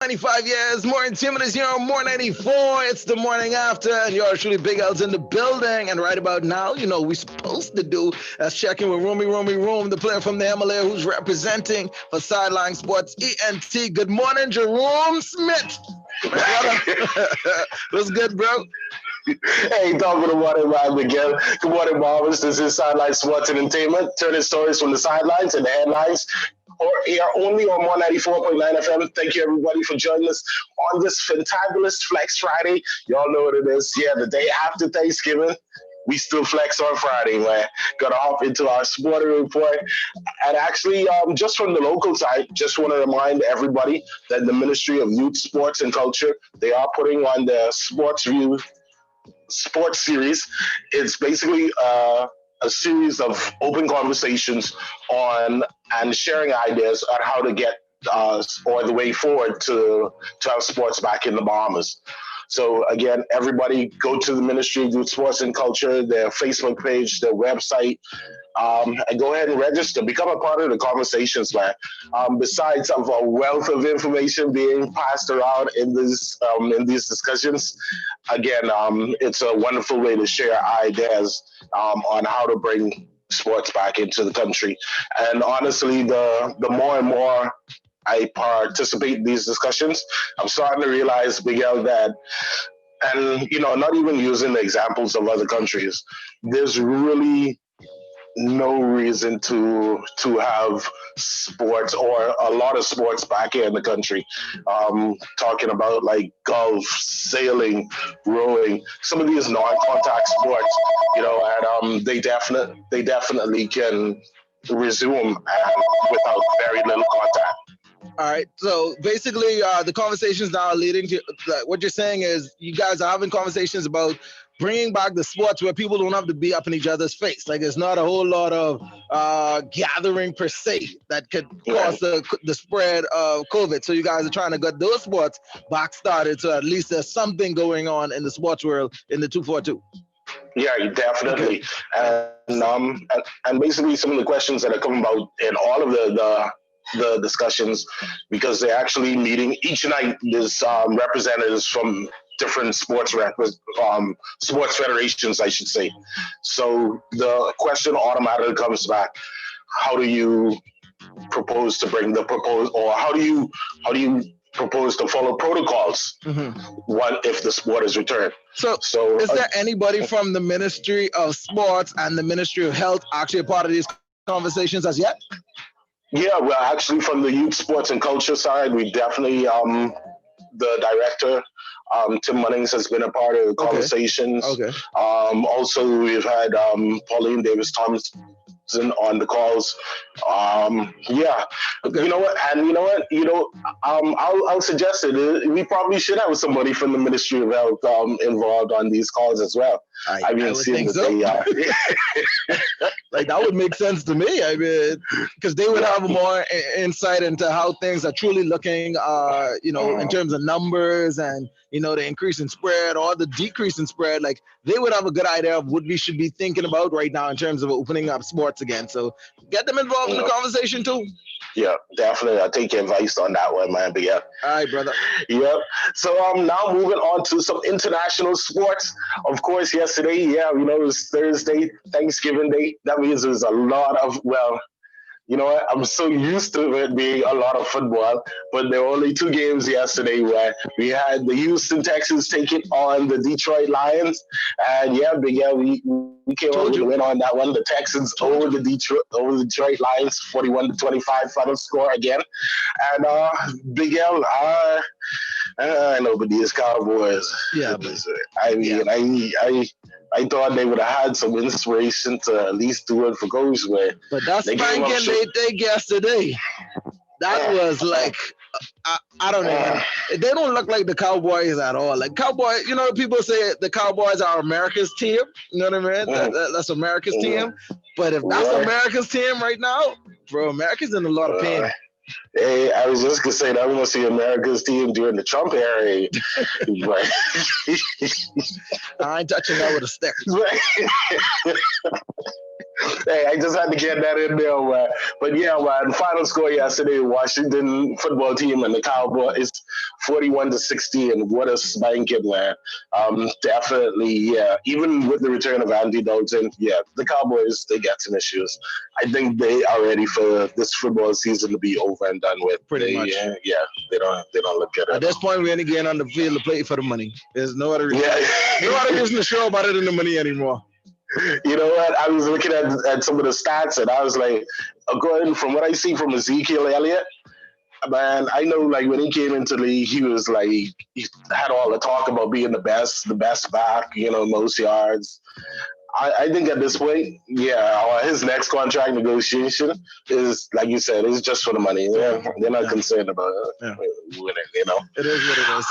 95 years, more intimidating here on More 94. It's the morning after, and you're truly Big L's in the building. And right about now, you know, we're supposed to do is check in with Room, the player from the Himalaya who's representing for Sideline Sports ENT. Good morning, Jerome Smith. My brother. What's good, bro? Hey, top of the morning, man, Miguel. Good morning, Bahamas. This is Sideline Sports Entertainment, turning stories from the sidelines and the headlines. Or here only on 194.9 FM. Thank you, everybody, for joining us on this fantabulous Flex Friday. Y'all know what it is. Yeah, the day after Thanksgiving. We still flex on Friday, man. Gotta hop into our sporting report. And actually, just from the local side, just want to remind everybody that the Ministry of Youth, Sports and Culture, they are putting on the Sports View sports series. It's basically a series of open conversations on and sharing ideas on how to get or the way forward to have sports back in the Bahamas. So again, everybody go to the Ministry of Youth, Sports and Culture, their Facebook page, their website, and go ahead and register. Become a part of the conversations, man. Besides of a wealth of information being passed around in these discussions, again, it's a wonderful way to share ideas on how to bring sports back into the country. And honestly, the more and more I participate in these discussions, I'm starting to realize, Miguel, that, and not even using the examples of other countries, there's really no reason to have sports or a lot of sports back here in the country. Talking about like golf, sailing, rowing, some of these non-contact sports, and they definitely can resume without very little contact. All right. So basically, the conversations now are leading to what you're saying is you guys are having conversations about bringing back the sports where people don't have to be up in each other's face. Like it's not a whole lot of gathering per se that could cause the spread of COVID. So you guys are trying to get those sports back started. So at least there's something going on in the sports world in the 242. Yeah, definitely. And basically some of the questions that are coming about in all of the discussions, because they're actually meeting each night. There's representatives from different sports federations, I should say. So the question automatically comes back: how do you propose to bring the proposed, or how do you propose to follow protocols? What if the sport is returned? So is there anybody from the Ministry of Sports and the Ministry of Health actually a part of these conversations as yet? Yeah, well, actually, from the youth, sports, and culture side, we definitely, the director, Tim Munnings, has been a part of the conversations. Okay. Also, we've had Pauline Davis-Thompson on the calls. Yeah. Okay. You know what? I'll suggest it. We probably should have somebody from the Ministry of Health involved on these calls as well. I would think so. Like that would make sense to me. I mean, because they would have more insight into how things are truly looking, in terms of numbers and, the increase in spread or the decrease in spread. Like they would have a good idea of what we should be thinking about right now in terms of opening up sports again. So get them involved in the conversation too. Yeah, definitely. I'll take your advice on that one, man. But yeah. All right, brother. Yep. So now moving on to some international sports. Of course, yesterday, it was Thursday, Thanksgiving Day. That means there's a lot of, you know what? I'm so used to it being a lot of football, but there were only two games yesterday where we had the Houston Texans taking on the Detroit Lions, and we came out with a win on that one. The Texans over the Detroit Lions, 41-25 final score again, and Big L. I know, but these Cowboys. Yeah, but I thought they would have had some inspiration to at least do it for Coach, but that's spanking they yesterday. That was like, I don't know. They don't look like the Cowboys at all. Like Cowboy, people say the Cowboys are America's team. You know what I mean? That's America's team. But if that's America's team right now, bro, America's in a lot of pain. Hey, I was just gonna say that we want to see America's team during the Trump era. I ain't touching that with a stick. Hey, I just had to get that in there, man. But yeah, man, final score yesterday, Washington football team and the Cowboys 41-60, and what a spanking, man. Definitely, yeah. Even with the return of Andy Dalton, yeah, the Cowboys, they got some issues. I think they are ready for this football season to be over and done with. Pretty much. Yeah, they don't look good at this point. We only getting on the field to play for the money. There's no other reason. No other reason to show about it than the money anymore. You know what? I was looking at some of the stats, and I was like, going from what I see from Ezekiel Elliott, man, I know like when he came into the league, he was like, he had all the talk about being the best back, most yards. I think at this point, yeah, his next contract negotiation is, like you said, is just for the money. Yeah, they're not concerned about winning, It is what it is.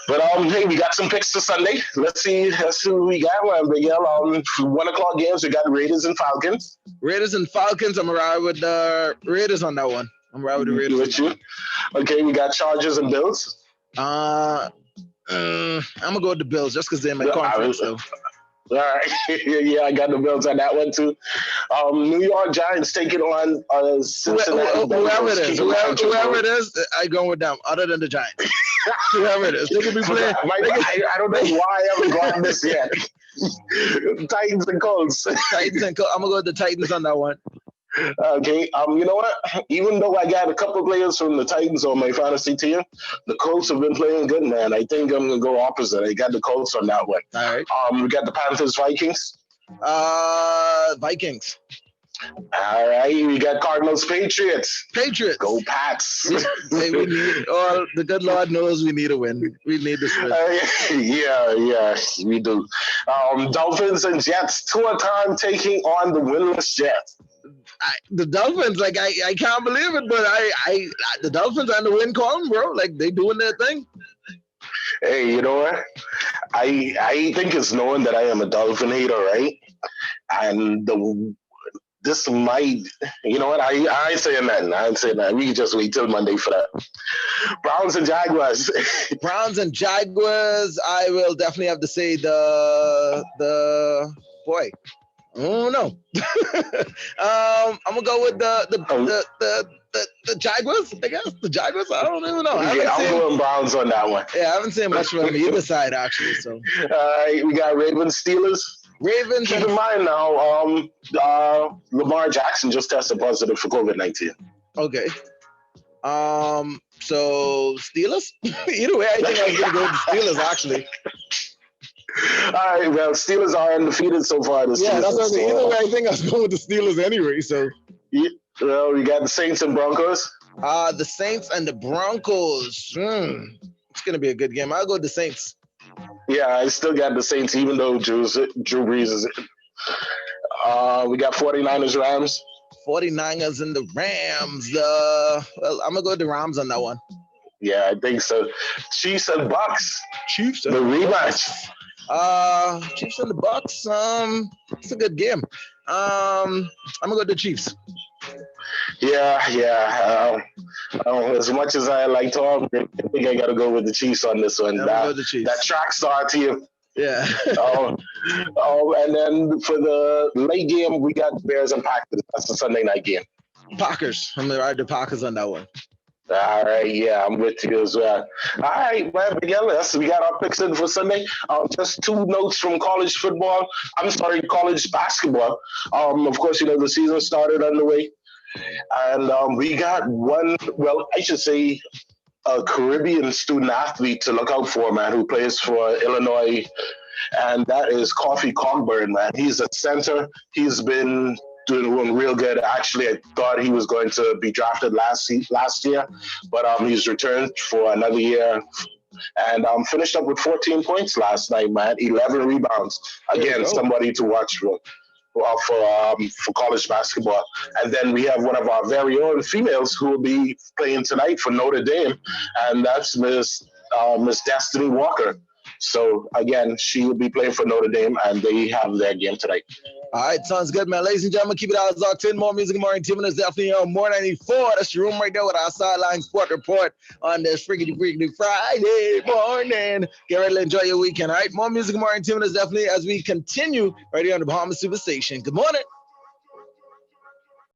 But hey, we got some picks for Sunday. Let's see who we got. Big L. 1:00 games. We got Raiders and Falcons. Raiders and Falcons. I'm right with the Raiders on that one. I'm right with the Raiders. With you. Okay, we got Chargers and Bills. I'm gonna go with the Bills just because they're in my conference. So. All right. Yeah, I got the Bills on that one too. New York Giants taking on Cincinnati. Whoever it is, I go with them. Other than the Giants, whoever it is, they can be playing. I don't know why I haven't gotten this yet. Titans and Colts. Titans and Colts. I'm gonna go with the Titans on that one. Okay. You know what? Even though I got a couple players from the Titans on my fantasy team, the Colts have been playing good, man. I think I'm gonna go opposite. I got the Colts on that one. All right. We got the Panthers, Vikings. Vikings. All right. We got Cardinals, Patriots. Go Pats. Hey, we need. Oh, the good Lord knows we need a win. We need this win. Yeah, we do. Dolphins and Jets. Tour time taking on the winless Jets. The Dolphins, like I can't believe it, but the Dolphins on the win column, bro. Like they doing their thing. Hey, you know what? I think it's known that I am a Dolphin hater, right? And this might, you know what? I ain't saying nothing. I ain't saying that. We can just wait till Monday for that. Browns and Jaguars. Browns and Jaguars. I will definitely have to say the boy. Oh no. I'm gonna go with the Jaguars, I guess. The Jaguars? I don't even know. I'm going Browns on that one. Yeah, I haven't seen much from either side actually. So all right, we got Ravens, Steelers. Ravens. Keep in mind now, Lamar Jackson just tested positive for COVID-19. Okay. So Steelers? Either way, I think I was gonna go with the Steelers actually. All right, well, Steelers are undefeated so far this season. Yeah, that's what I'm saying. Either way, I think I was going with the Steelers anyway. So, well, we got the Saints and Broncos. The Saints and the Broncos. It's gonna be a good game. I'll go with the Saints. Yeah, I still got the Saints, even though Drew Brees is in. We got 49ers, Rams. 49ers and the Rams. Well, I'm gonna go with the Rams on that one. Yeah, I think so. Chiefs and Bucks. Chiefs. The rematch. Chiefs and the Bucks. It's a good game. I'm gonna go with the Chiefs. Yeah. As much as I like Tom, I think I gotta go with the Chiefs on this one. That track star team. Yeah. And then for the late game, we got Bears and Packers. That's the Sunday night game. Packers. I'm gonna ride the Packers on that one. All right, yeah, I'm with you as well. All right, man, we got our picks in for Sunday. Just two notes from college basketball. Of course, the season started underway. And we got a Caribbean student athlete to look out for, man, who plays for Illinois. And that is Coffee Cogburn, man. He's a center. He's been doing real good. Actually, I thought he was going to be drafted last year, but he's returned for another year and finished up with 14 points last night, man. 11 rebounds. Again, somebody to watch for college basketball. And then we have one of our very own females who will be playing tonight for Notre Dame, and that's Miss Destiny Walker. So, again, she will be playing for Notre Dame, and they have their game tonight. All right, sounds good, man. Ladies and gentlemen, keep it out. Locked in. More music, more intimate. It's definitely on More 94. That's your room right there with our Sideline Sport Report on this freaky Friday morning. Get ready to enjoy your weekend, all right? More music, more intimate is definitely as we continue right here on the Bahamas Superstation. Good morning.